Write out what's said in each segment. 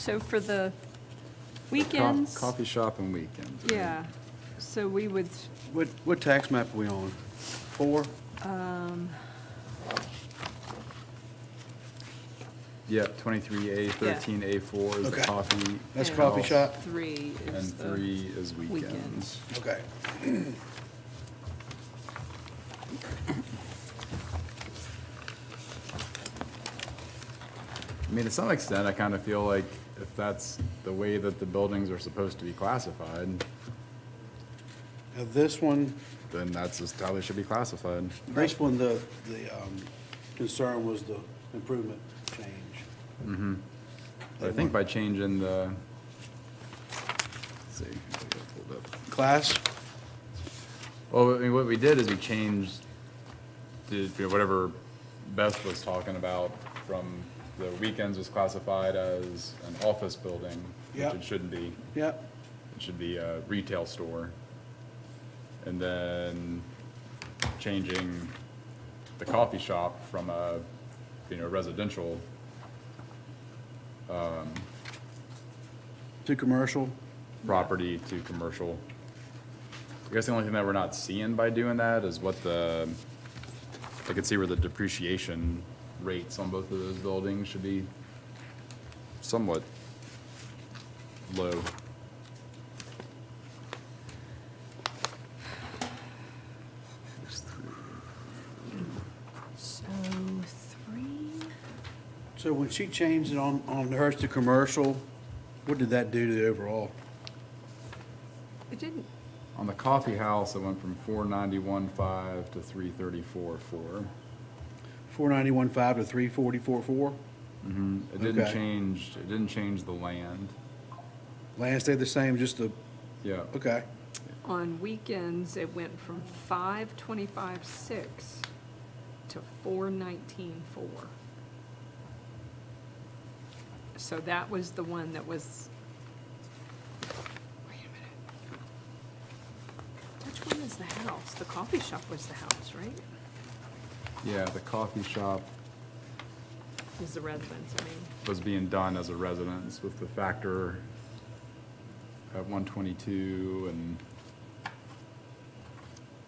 So for the weekends, Coffee shop and weekends. right? yeah, so we would, What tax map are we on? 4? Yep, 23A, 13A4 is the Okay. coffee. That's And coffee house, shop? 3 is And the 3 is weekends. weekends. Okay. I mean, to some extent, I kind of feel like if that's the way that the buildings are supposed to be classified, Now this one, then that's just how they should be classified. the concern was the improvement change. But I think by changing the, let's see, I got it pulled up. Class? Well, I mean, what we did is we changed whatever Beth was talking about from the weekends was classified as an office building, which Yep. it shouldn't be. Yep. It should be a retail store. And then changing the coffee shop from a, residential, To commercial? property to commercial. I guess the only thing that we're not seeing by doing that is what I could see where the depreciation rates on both of those buildings should be somewhat low. so 3, So when she changed it on hers to commercial, what did that do to the overall? it didn't, On the coffee house, it went from 491.5 to 334.4. 491.5 to 344.4? It didn't Okay. change, it didn't change the land. Land stayed the same, just the, Yeah. okay. on weekends, it went from 525.6 to 419.4. So that was the one that was, wait a minute. Which one is the house? The coffee shop was the house, right? Yeah, the coffee shop Was the residence, I mean. was being done as a residence with the factor at 122 and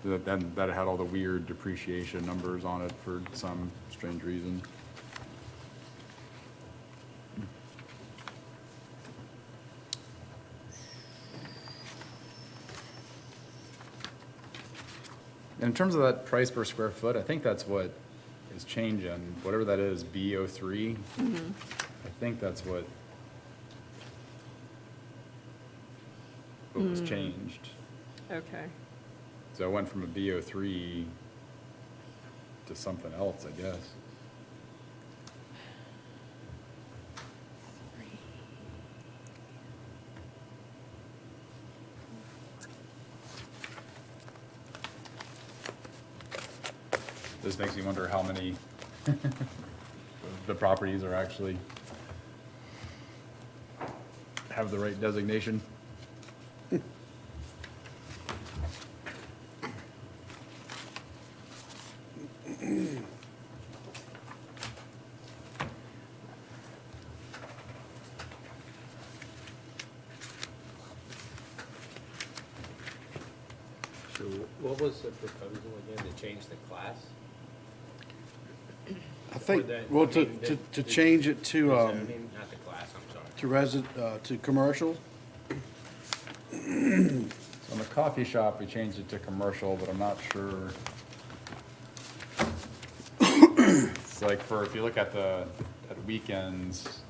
that had all the weird depreciation numbers on it for some strange reason. And in terms of that price per square foot, I think that's what is changing, whatever that is, B03. I think that's what was changed. Okay. So I went from a B03 to something else, I guess. This makes me wonder how many the properties are actually have the right designation. So what was the proposal again, to change the class? I think, Or that- well, I mean, to change it The to, zoning, not the class, I'm sorry. to commercial? So in the coffee shop, we changed it to commercial, but I'm not sure. It's like if you look at at weekends,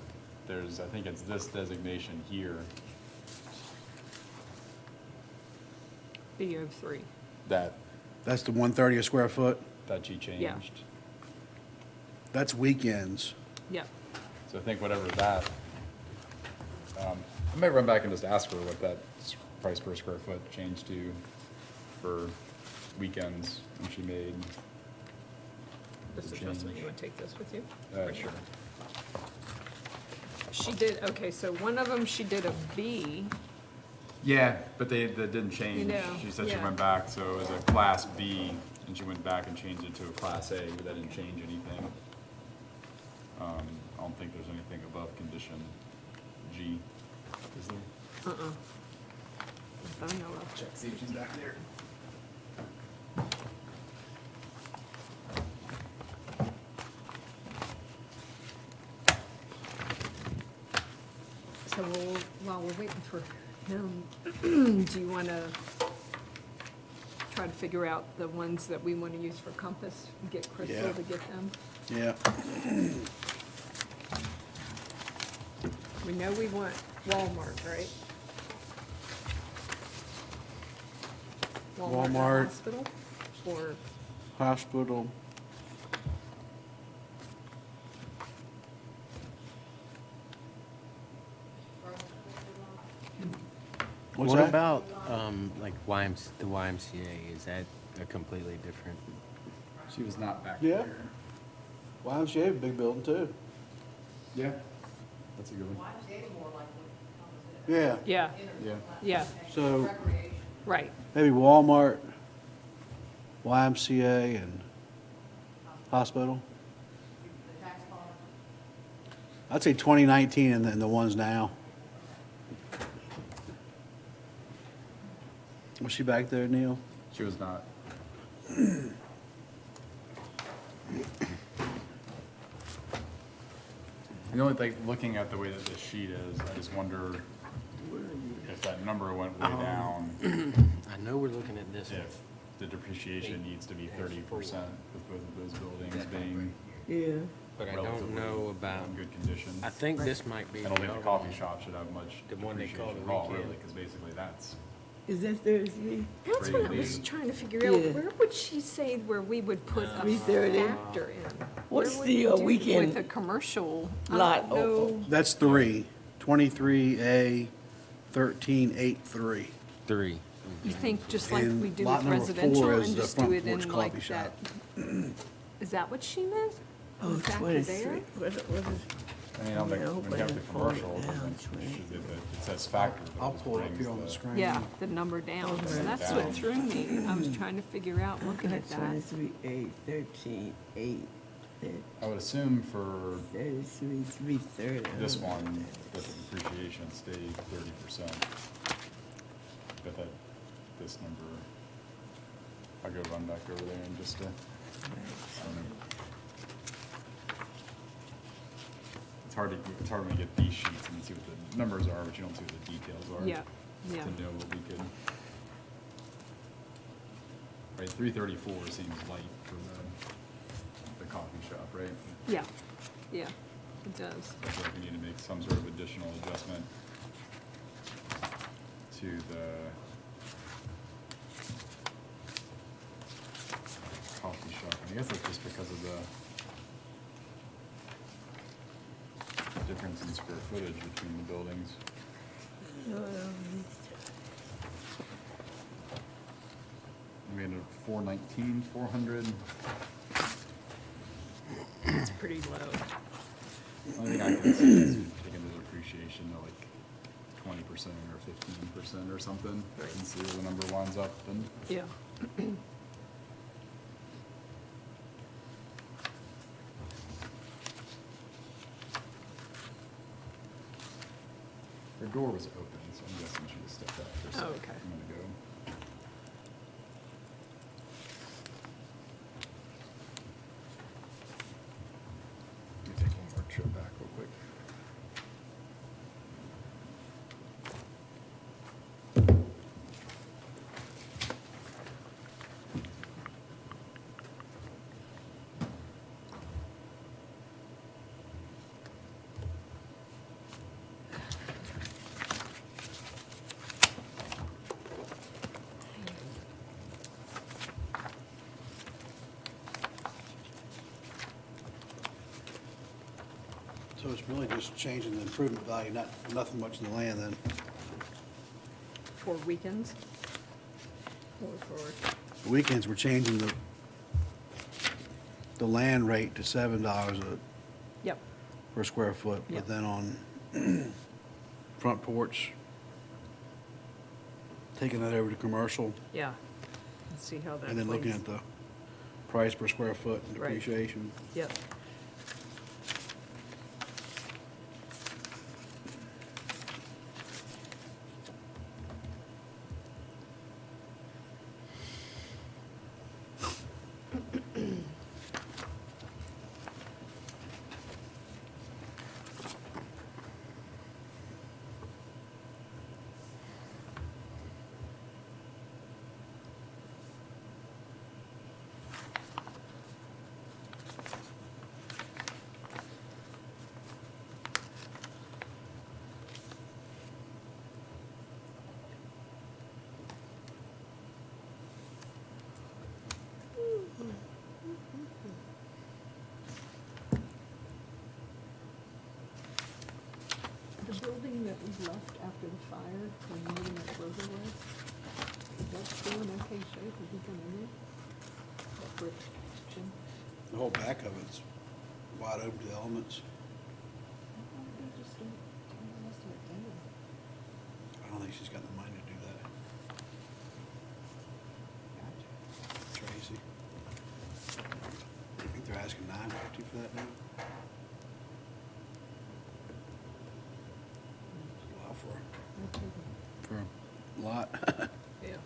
I think it's this designation here, B03. that That's the 130 a square foot? she changed. That's weekends. Yep. So I think whatever that, I might run back and just ask her what that price per square foot changed to for weekends when she made. This adjustment, you want to take this with you? Sure. She did, okay, so one of them, she did a B. Yeah, but that didn't change. You know, She said she yeah. went back, so it was a Class B, and she went back and changed it to a Class A, but that didn't change anything. I don't think there's anything above condition G. Is there? If I know of. Check, see if she's back there. So while we're waiting for him, do you want to try to figure out the ones that we want to use for Compass? Get Crystal Yeah. to get them? Yeah. We know we want Walmart, right? or Walmart. Hospital? Or, Hospital. What's What that? about, like the YMCA, is that a completely different? She was not back Yeah. there. YMCA, big building too. Yeah, that's a good one. Yeah, yeah, Yeah. yeah, so right. maybe Walmart, YMCA, and hospital. I'd say 2019 and then the ones now. Was she back there, Neil? She was not. The only thing, looking at the way that this sheet is, I just wonder if that number went way down, I know we're looking at this one. if the depreciation needs to be 30% with both of those buildings being Yeah. But I relatively don't know about, in good condition. I think this might be. I don't think the coffee shop should have much The one they call depreciation the at all, weekend. really, because basically that's Is that Thursday? That's what I was Crazy. trying to figure out. Yeah. Where would she say where we would put a 3:30. factor in? What's Where would the, we do weekend with a commercial? I lot? don't know. That's 3. 23A 1383. 3. You think just like And we do lot with number residential 4 is and the just do front it in porch like coffee that? shop. Is that what she meant? Oh, The factor 23. there? What is, I mean, I don't think, Yeah, when you but have the it falls commercial, down, then twenty. it says factor, but I'll it just pull it up brings here on the the, screen. Yeah, the number down. So Okay. that's Down. what threw me. I was trying to figure out, looking at that. 23, 8, 13, 8, I would assume for 33, 330. this one, that the depreciation stayed 30%. But that, this number, I'll go run back over there and just, it's hard when you get these sheets and see what the numbers are, but you don't see what the details are. Yeah, yeah. To know what we could. Right, 334 seems light for the coffee shop, right? Yeah, yeah, it does. I feel like we need to make some sort of additional adjustment to the coffee shop. And I guess that's just because of the difference in square footage between the buildings. We had a 419, 400. It's pretty low. Only thing I can see is taking the depreciation to like 20% or 15% or something, and see where the number lines up, and Yeah. her door was open, so I'm guessing she just stepped out for a Oh, second. okay. I'm gonna go. Let me take one more trip back real quick. So it's really just changing the improvement value, nothing much in the land then. For weekends? Or for, Weekends, we're changing the land rate to $7 yep, per square foot, Yeah. but then on front porch, taking that over to commercial, yeah. Let's see how that and then looking plays. at the price per square foot and Right. depreciation. Yep. we left after the fire, when the meeting at Rover was, that's still in okay shape, have you come in there? That brick kitchen? The whole back of it's wide open to the elements. They just don't tear the rest of it down. I don't think she's got the money to do that. Gotcha. Tracy. I think they're asking $950 for that now. It's a lot for a lot. Yeah.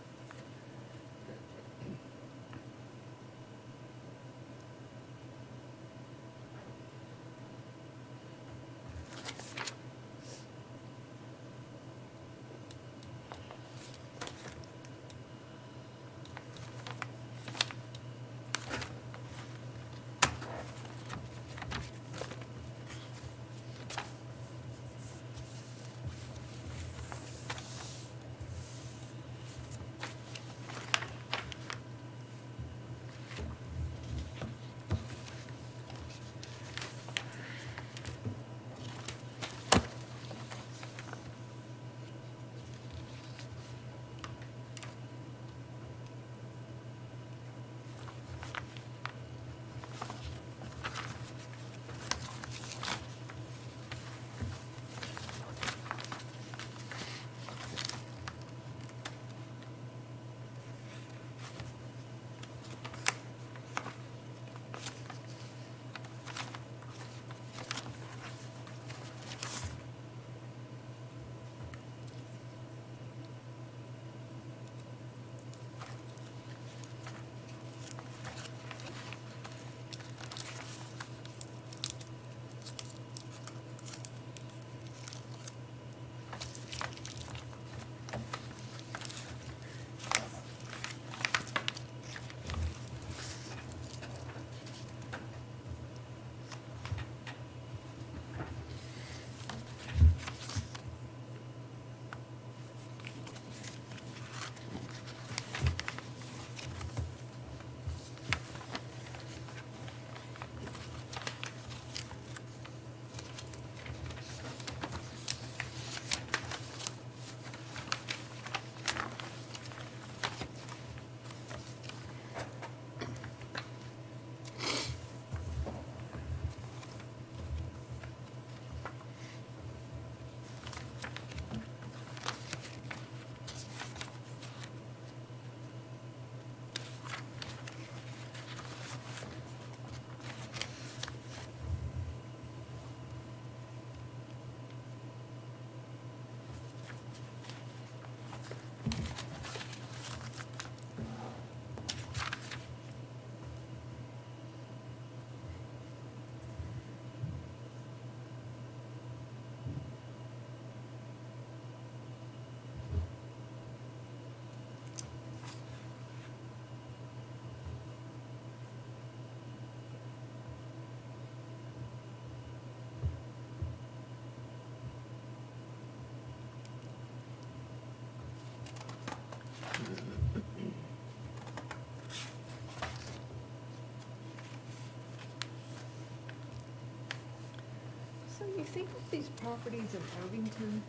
So you think of these properties in Irvington,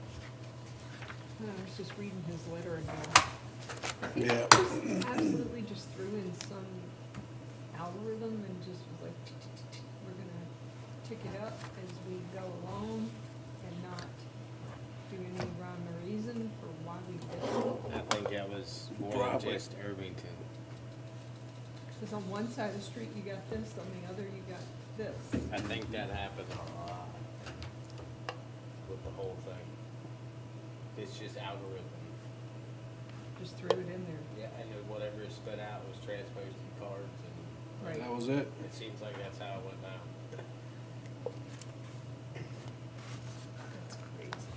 I was just reading his letter again. He Yeah. just absolutely just threw in some algorithm and just was like, we're gonna tick it up as we go along and not do any rhyme or reason for why we did it. I think that was more than Driveway. just Irvington. Because on one side of the street you got this, on the other you got this. I think that happened a lot with the whole thing. It's just algorithm. Just threw it in there. Yeah, and then whatever is spit out was transposed to cards, and Right. That was it. it seems like that's how it went down. That's crazy.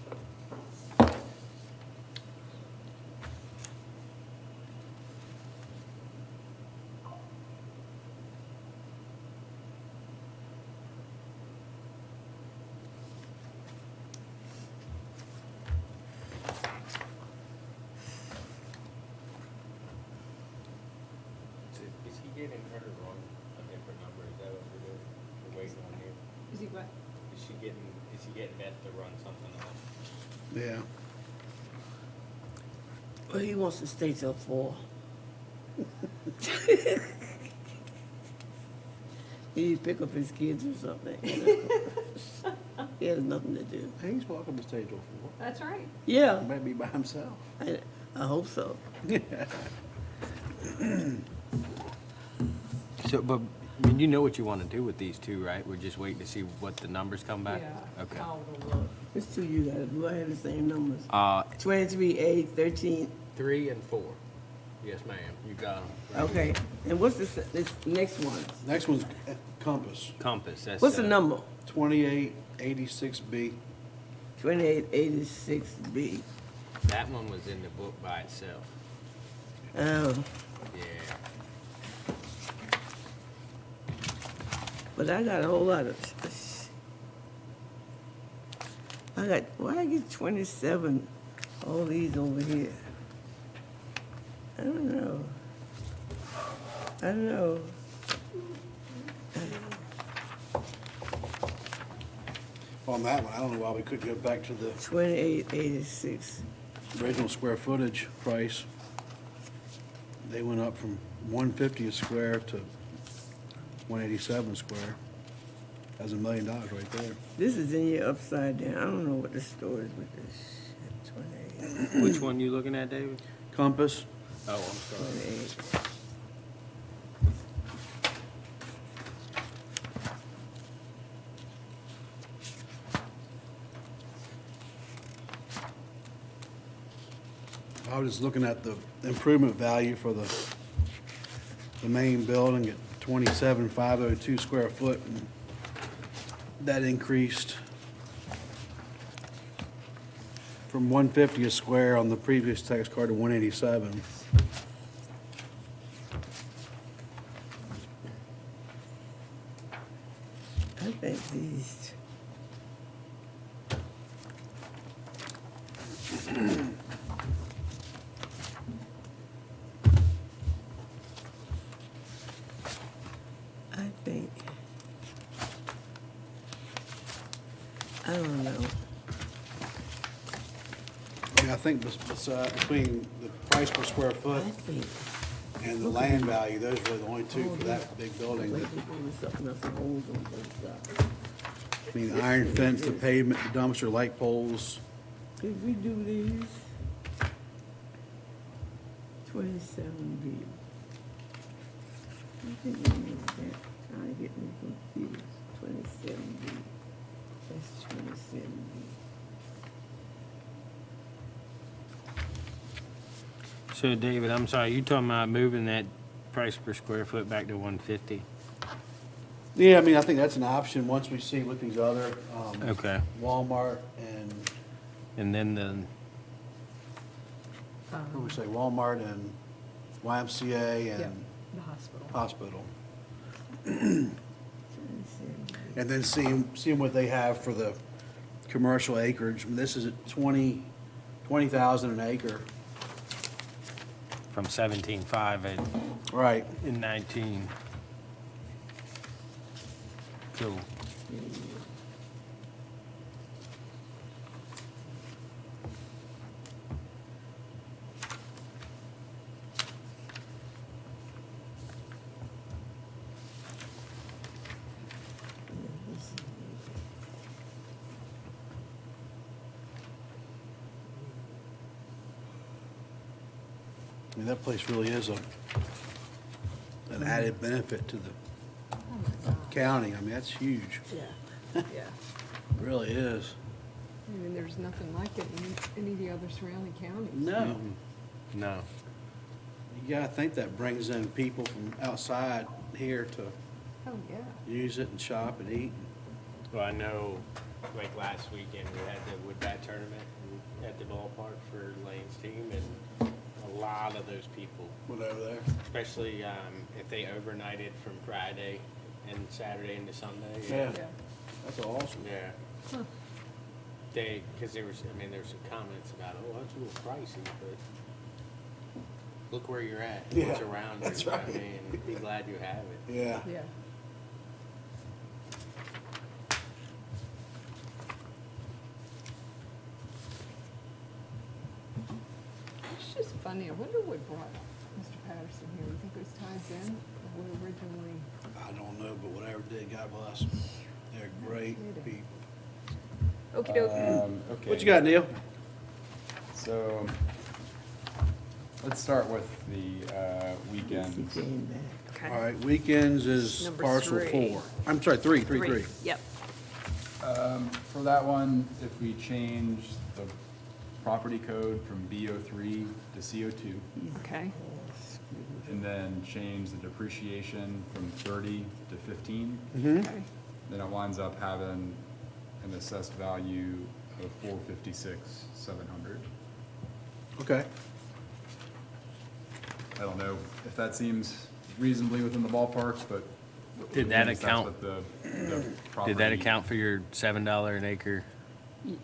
Is he getting her wrong, a different number? Is that what we're doing? We're waiting on you. Is he what? Is Makes you get Beth to run something else. Yeah. Well, he wants to stay till 4. He pick up his kids or something. He has nothing to do. He's welcome to stay till 4. That's right. Yeah, He might be by himself. I hope so. So, but, I mean, you know what you want to do with these two, right? We're just waiting to see what the numbers come back? Yeah. Okay. How it'll look. It's 2 you gotta do. I have the same numbers. 23A, 13. 3 and 4. Yes, ma'am, you got them. Okay, and what's this next one? Next one's Compass, Compass, that's. What's the number? 2886B. 2886B. That one was in the book by itself. Oh, Yeah. but I got a whole lot of. Why I get 27? All these over here. I don't know. On that one, I don't know why we couldn't go back to the 2886. original square footage price. They went up from 150 a square to 187 a square. That's $1 million right there. This is in your upside down. I don't know what the story is with this shit. 28. Which one you looking at, David? Compass, Oh, I'm sorry. 28. I was just looking at the improvement value for the main building at 27,502 square foot, and that increased from 150 a square on the previous tax card to 187. I think these. I think. I don't know. I mean, I think between the price per square I foot think. and the land value, those were the only two for that big building. Like people with something else and hold on to stuff. I mean, the iron fence, the pavement, the dumpster, light poles. Did we do these? 27B. I think we made that. I get me confused. 27B. That's 27B. So, David, I'm sorry, you talking about moving that price per square foot back to 150? Yeah, I mean, I think that's an option once we see what these other, Okay. Walmart and, And then the, what do we say, Walmart and YMCA Yeah, and the hospital. hospital. 27B. And then seeing what they have for the commercial acreage. I mean, this is at 20,000 an acre. from 17.5 Right. in 19. Cool. I mean, that place really is an added benefit to the Oh my God. county. I mean, that's huge. Yeah. Yeah. It really is. I mean, there's nothing like it in any of the other surrounding counties. No. No. You gotta think that brings in people from outside here to Oh, yeah. use it and shop and eat. Well, I know, like last weekend, we had the wood bat tournament at the ballpark for Lane's team, and a lot of those people, Went over there. especially if they overnighted from Friday and Saturday into Sunday. Yeah. Yeah. That's awesome. Yeah. Huh. Because there was some comments about, oh, that's a little pricey, but look where you're at, Yeah, what's around you. that's You know what I right. mean? Be glad you have it. Yeah. Yeah. It's just funny, I wonder what brought Mr. Patterson here, you think it was ties in, or what originally? I don't know, but whatever did, God bless them. They're great people. Okey doke. Okay. What you got, Neil? So, let's start with the weekends. Getting back. All right, weekends is Number parcel three. 4. I'm sorry, three. Yep. For that one, if we change the property code from BO3 to CO2, Okay, and then change the depreciation from 30 to 15, okay, then it winds up having an assessed value of 456,700. Okay. I don't know if that seems reasonably within the ballpark, but. Did that that's account- what the Did that property- account for your $7 an acre?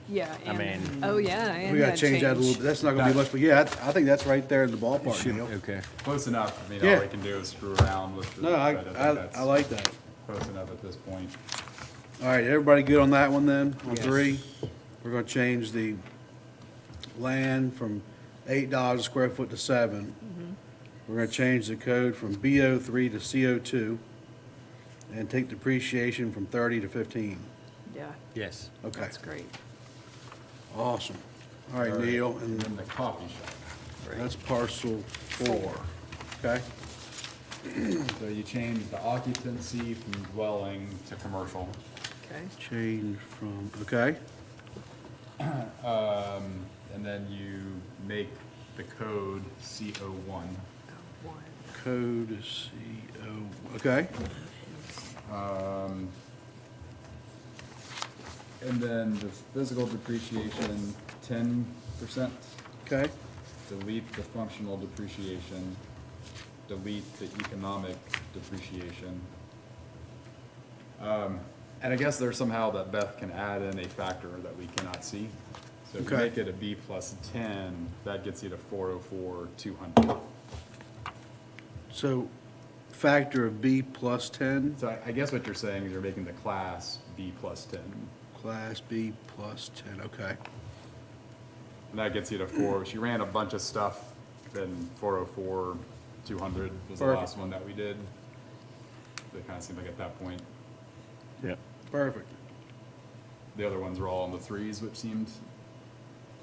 yeah, I and, mean- oh, yeah, and We gotta that change that a little bit. That's not gonna be much, but yeah, I think that's right there in the ballpark, Neil. Okay. Close enough. I mean, Yeah. all we can do is screw around with the. No, but think that's I like that. Close enough at this point. All right, everybody good on that one then? On Yes. 3? We're gonna change the land from $8 a square foot to 7. We're gonna change the code from BO3 to CO2 and take depreciation from 30 to 15. Yeah, Yes. Okay, that's great. awesome. All right, Neil, And and then the coffee shop. that's parcel 4. Okay? So you change the occupancy from dwelling to commercial. Okay, Change from, okay? And then you make the code CO1. one, Code is CO, okay? And then the physical depreciation, 10%. Okay? Delete the functional depreciation. Delete the economic depreciation. And I guess there's somehow that Beth can add in a factor that we cannot see. So if you Okay. make it a B plus 10, that gets you to 404,200. So, factor of B plus 10, So I guess what you're saying is you're making the class B plus 10. class B plus 10, okay. And that gets you to 4. She ran a bunch of stuff, then 404,200 was the Perfect. last one that we did. It kind of seemed like at that point, Yep. Perfect. the other ones were all in the 3s, which seemed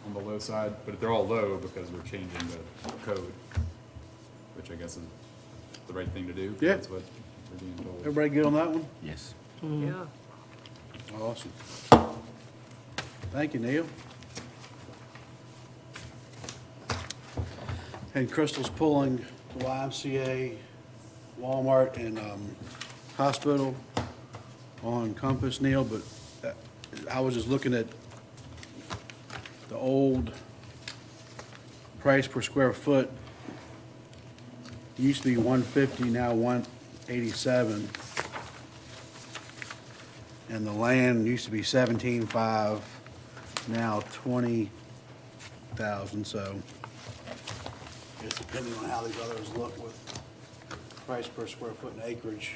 on the low side, but they're all low because we're changing the code, which I guess is the right thing to do. 'Cause Yeah. That's what we're being told. Everybody good on that one? Yes. yeah. Awesome. Thank you, Neil. And Crystal's pulling the YMCA, Walmart, and hospital on Compass, Neil, but I was just looking at the old price per square foot. Used to be 150, now 187. And the land used to be 17.5, now 20,000, so it's depending on how these others look with price per square foot and acreage.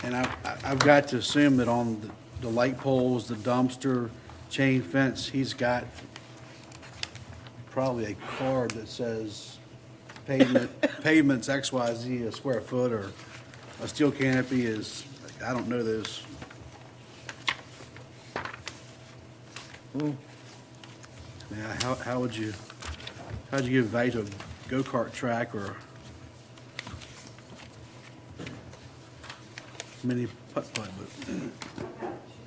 And I've got to assume that on the light poles, the dumpster, chain fence, he's got probably a card that says pavement's XYZ a square foot, or a steel canopy is, I don't know those. Yeah, how'd you give value to a go-kart track or mini putt-putt, but, She's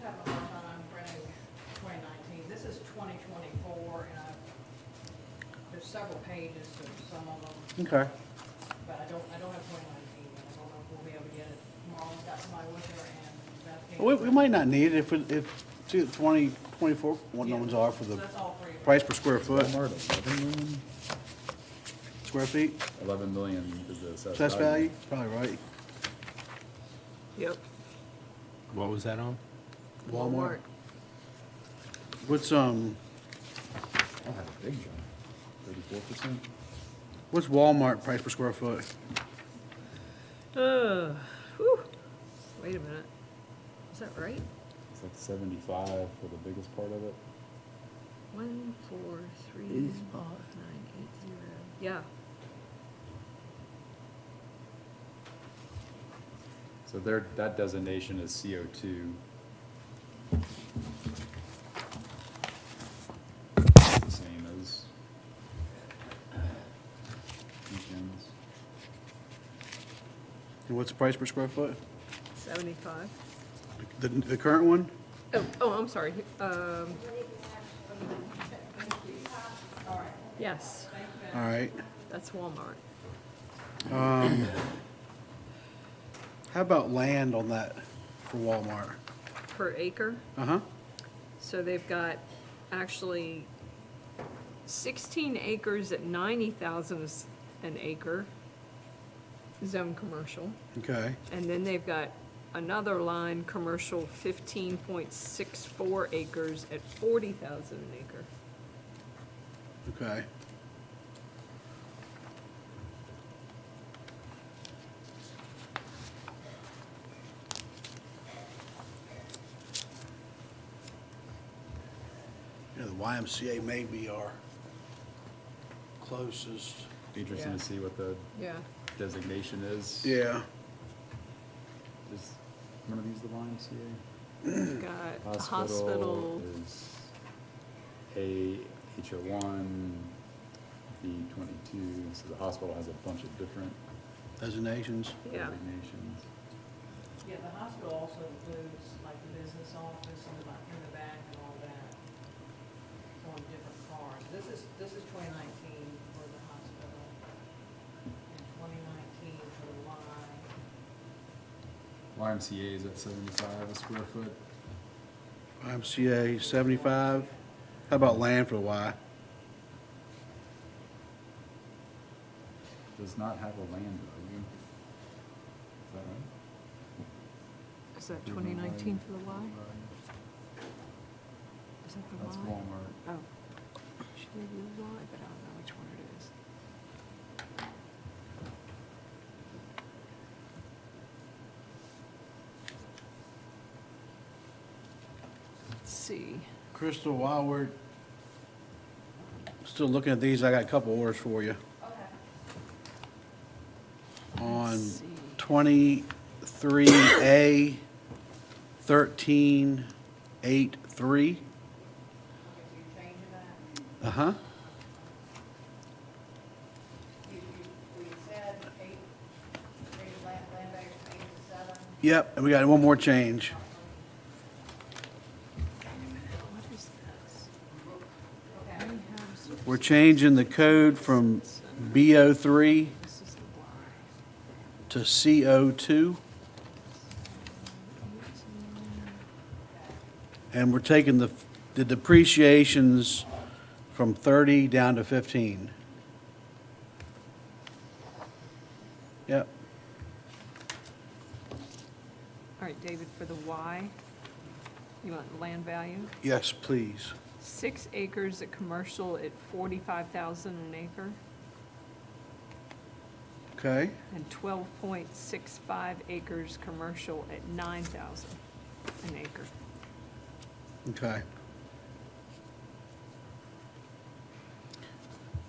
having a hard time printing 2019. This is 2024, and there's several pages to some of them, okay. but I don't have 2019. And I don't know if we'll be able to get it. Marlon's got somebody with her, and Beth can't. We might not need it if 2024, what numbers are for the So that's all three of them. price per square foot, Walmart, 11 million? square feet, 11 million is the assessed assessed value, probably right. Yep. What was that on? Walmart. What's, I'll have a big jump, 34%. what's Walmart price per square foot? Whew. Wait a minute. Is that right? It's like 75 for the biggest part of it. 1, 4, 3, These 9, bars. 8, 0. Yeah, So that designation is CO2. The same as Beacon's. And what's the price per square foot? 75. The current one? Oh, I'm sorry. Yes, All right. that's Walmart. How about land on that for Walmart? Per acre. Uh-huh. So they've got actually 16 acres at 90,000 an acre, zone commercial. Okay. And then they've got another line, commercial 15.64 acres at 40,000 an acre. Okay. Yeah, the YMCA may be our closest. Be interesting Yeah. to see what the Yeah. designation is. Yeah. Is one of these the YMCA? We've got hospital, is AHO1, B22, so the hospital has a bunch of different Designations. yeah. designations. Yeah, the hospital also includes like the business office and in the back and all that. It's on different cars. This is 2019 for the hospital and 2019 for the Y. YMCA is at 75 a square foot. YMCA 75. How about land for the Y? Does not have a land value. Is that right? Is that 2019 for the Y? Is that the Y? That's Walmart. Oh. She gave you the Y, but I don't know which one it is. Let's see. Crystal, while we're still looking at these, I got a couple orders for you. On Let's see. 23A 1383. Okay, so you're changing that? Uh-huh. You said eight, land values from 8 to 7. Yep, and we got one more change. What is this? Okay. We have We're changing the code from BO3 This is the Y. to CO2. And we're taking the depreciations from 30 down to 15. Yep. All right, David, for the Y, you want land value? Yes, please. 6 acres at commercial at 45,000 an acre, Okay. and 12.65 acres commercial at 9,000 an acre. Okay.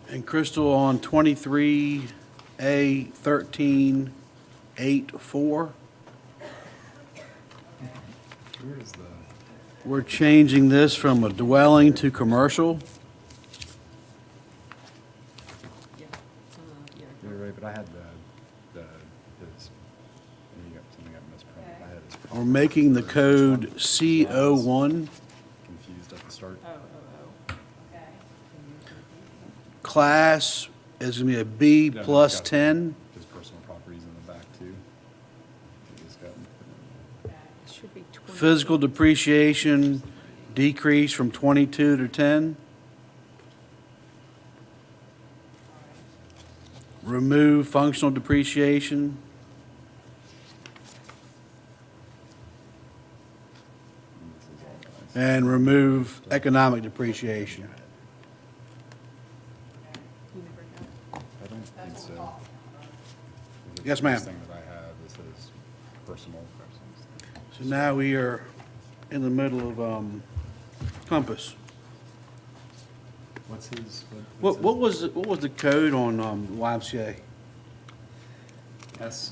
And Crystal, on 23A 1384, Where is the? we're changing this from a dwelling to commercial. Yeah. You're right, but I had his, maybe something got misprinted. I had his. We're making the code CO1. Confused at the start. Oh. Okay. Class is going to be a B Yeah, plus it's got 10. His personal properties in the back too. He just got- It should be 20. Physical depreciation decrease from 22 to 10. Remove functional depreciation. This is all nice. And remove economic depreciation. You never got it. I don't think so. Yes, ma'am. This thing that I have, this is personal. So now we are in the middle of, Compass. What's his? What was, what was the code on, YMCA? S05,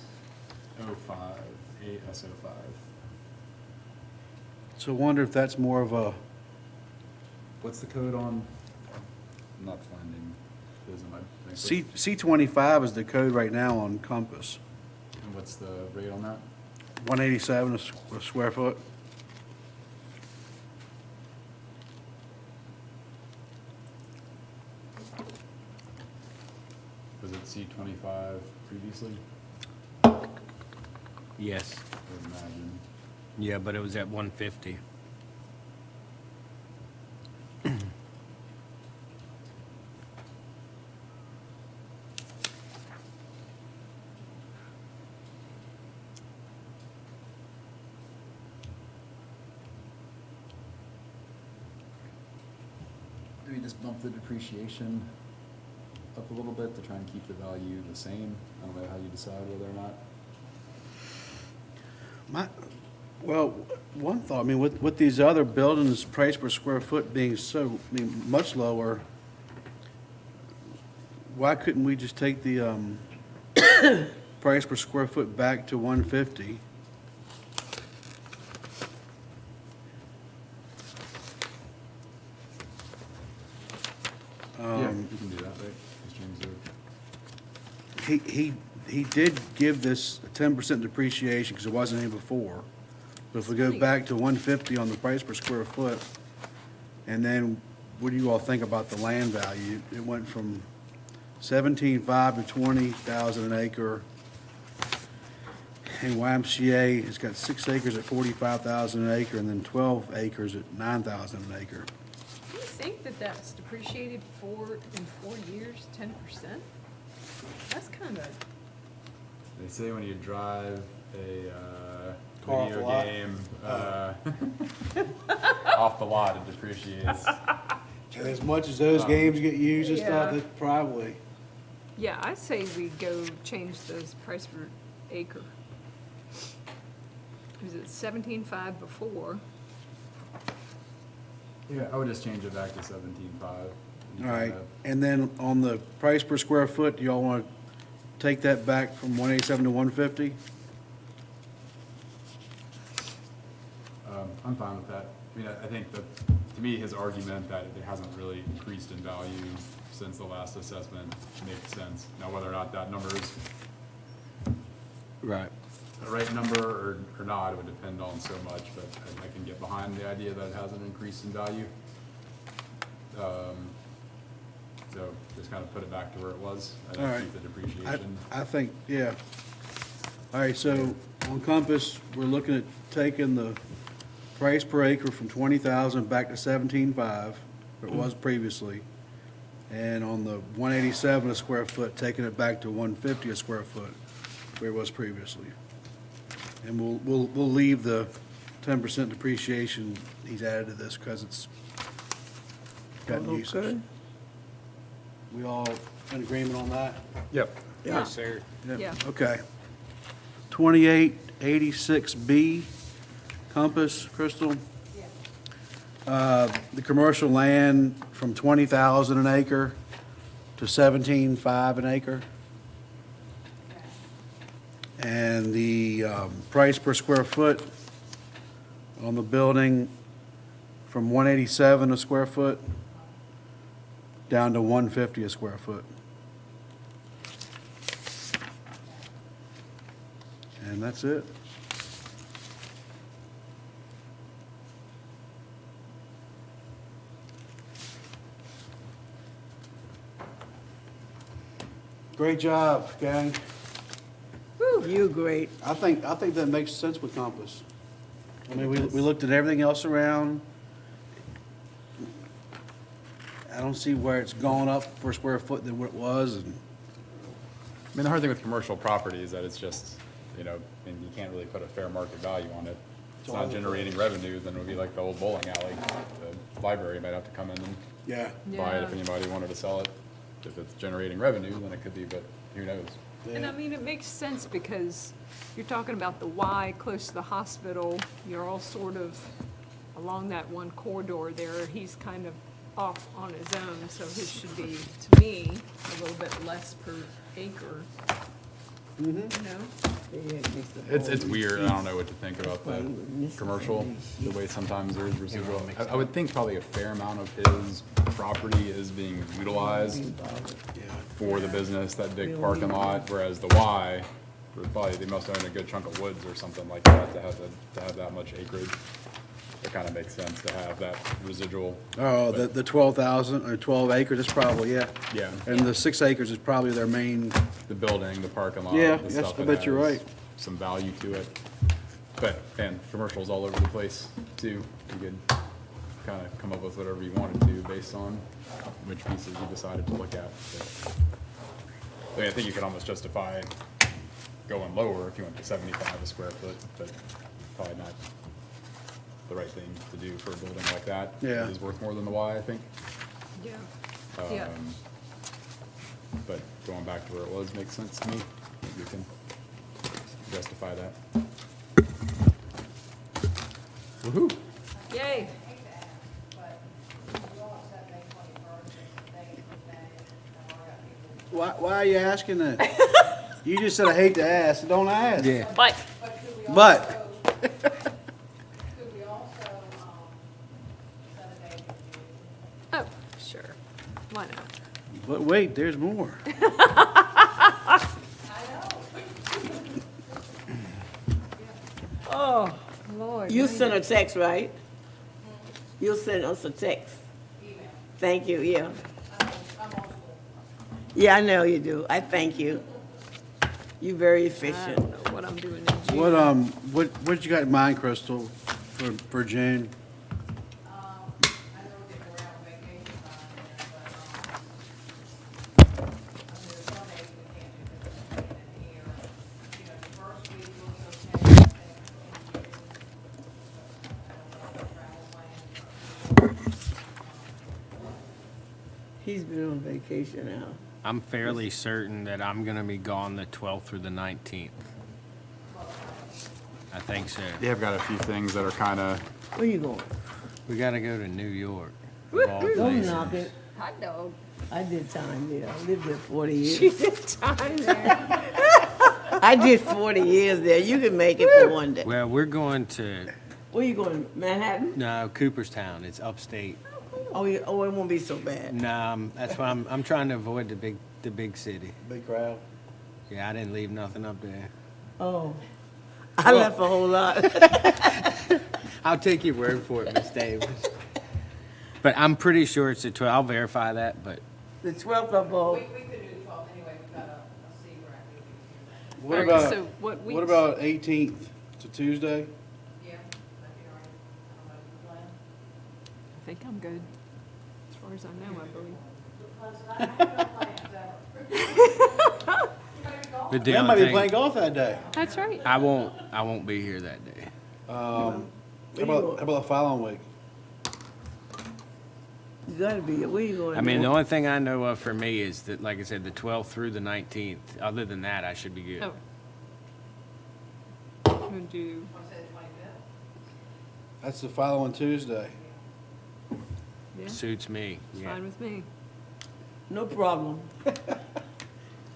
AS05. So I wonder if that's more of a, What's the code on? I'm not finding his in my thing. C25 is the code right now on Compass. And what's the rate on that? 187 a square foot. Was it C25 previously? Yes. I would imagine. Yeah, but it was at 150. Do we just bump the depreciation up a little bit to try and keep the value the same? I don't know how you decide whether or not. Well, one thought, I mean, with these other buildings, price per square foot being so, I mean, much lower, why couldn't we just take the, price per square foot back to 150? Yeah, you can do that, right? Just change the. He did give this a 10% depreciation because it wasn't any before. But if we go back to 150 on the price per square foot, and then what do you all think about the land value? It went from 17.5 to 20,000 an acre. And YMCA has got 6 acres at 45,000 an acre, and then 12 acres at 9,000 an acre. Do you think that that's depreciated in 4 years, 10%? That's kind of, They say when you drive a Car off the video lot? game off the lot, it depreciates. And as much as those games get used and stuff, Yeah. it probably, yeah, I say we go change those price per acre. Was it 17.5 before? Yeah, I would just change it back to 17.5. all right. And then on the price per square foot, do y'all want to take that back from 187 to 150? I'm fine with that. I mean, I think that, to me, his argument that it hasn't really increased in value since the last assessment makes sense. Now, whether or not that number is Right. the right number or not, it would depend on so much, but I can get behind the idea that it hasn't increased in value. So just kind of put it back to where it was. I All don't right. keep the depreciation. I think, yeah. All right, so on Compass, we're looking at taking the price per acre from 20,000 back to 17.5, where it was previously. And on the 187 a square foot, taking it back to 150 a square foot, where it was previously. And we'll leave the 10% depreciation he's added to this because it's gotten usage. Okay. We all in agreement on that? Yep. Yeah. Yes, sir. Yeah. Okay. 2886B, Compass, Crystal. The commercial land from 20,000 an acre to 17.5 an acre. And the price per square foot on the building from 187 a square foot down to 150 a square foot. And that's it. Great job, gang. Whew, you great. I think that makes sense with Compass. I mean, we looked at everything else around. I don't see where it's gone up per square foot than what it was, and I mean, the hard thing with commercial property is that it's just, and you can't really put a fair market value on it. If it's not generating revenue, then it would be like the old bowling alley. The library might have to come in and yeah. buy it if Yeah. anybody wanted to sell it. If it's generating revenue, then it could be, but who knows? And I mean, it makes sense because you're talking about the Y close to the hospital. You're all sort of along that one corridor there, he's kind of off on his own, so his should be, to me, a little bit less per acre. You know? It's weird, I don't know what to think about the commercial, the way sometimes there's residual. I would think probably a fair amount of his property is being utilized for the business, that big parking lot, whereas the Y, probably they must own a good chunk of woods or something like that to have that much acreage. It kind of makes sense to have that residual. Oh, the 12,000 or 12 acres is probably, yeah. Yeah. And the 6 acres is probably their main, The building, the parking lot, Yeah, the yes, stuff I that bet you're has right. some value to it. But, and commercials all over the place too. You could kind of come up with whatever you wanted to based on which pieces you decided to look at. So, I mean, I think you could almost justify going lower if you went to 75 a square foot, but probably not the right thing to do for a building like that. Yeah. It is worth more than the Y, I think. Yeah. Yeah. But going back to where it was makes sense to me. I think we can justify that. Woohoo! Yay. why are you asking that? You just said I hate to ask, don't ask. Yeah. But, But, Could we also, set a date in June? oh, sure, why not? but wait, there's more. Oh, Lord. You maybe- sent a text, right? You'll send us a text. Thank you, yeah. Yeah, I know you do. I thank you. You're very I efficient. don't know what I'm doing in June. What you got in mind, Crystal, for June? I know that we're out on vacation time, but, there's some days we can't do this in here. You know, the first week looks okay, I think, in June. Travel plan. He's been on vacation now. I'm fairly certain that I'm gonna be gone the 12th through the 19th. I think so. Yeah, I've got a few things that are kind of, Where you going? We gotta go to New York. of all Don't places. knock it. Hot dog. I did time there. I lived there 40 She years. did time there. I did 40 years there. You can make it for one day. Well, we're going to, Where you going? Manhattan? no, Cooperstown. It's upstate. Oh, it won't be so bad. No, that's why I'm trying to avoid the big city. Big crowd. Yeah, I didn't leave nothing up there. Oh, I left a whole lot. I'll take your word for it, Miss Davis. But I'm pretty sure it's the 12th. I'll verify that, but The 12th of all. We could do the 12th anyway, we've got a secret activity. What All right, about, so what weeks? what about 18th to Tuesday? Yeah, that'd be all right. I don't know if you plan. I think I'm good, as far as I know, I believe. I have no plans ever. but They might be playing golf that day. That's right. I won't be here that day. How about the following week? You gotta be. Where you going? I mean, the only thing I know of for me is that, like I said, the 12th through the 19th. Other than that, I should be good. Oh. I'm gonna do, Want to say the 25th? That's the following Tuesday. yeah, Suits me. Yeah. fine with me. No problem.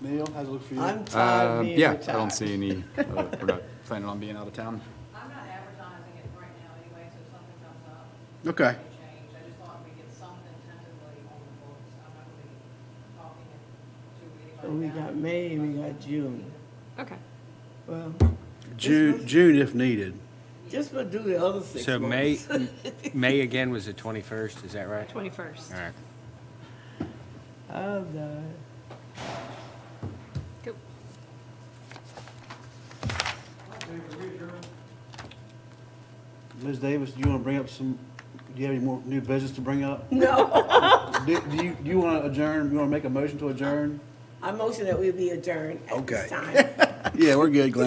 Neil, how's it look for you? I'm tired of being yeah, I retired. don't see any, we're not planning on being out of town. I'm not advertising it right now anyway, so if something comes up, Okay. it may change. I just thought we get something tentatively on the books. I'm not gonna be talking it to So we anybody. got May and we got June. Okay. Well, June if needed. just for do the other 6 So May, months. May again was the 21st. Is that right? 21st. All right. Oh, God. Go. Ms. Davis, do you want to bring up do you have any more new business to bring up? No. Do you want to adjourn, you want to make a motion to adjourn? I motion that we be adjourned at this Okay. time. Yeah, we're good, Glenn.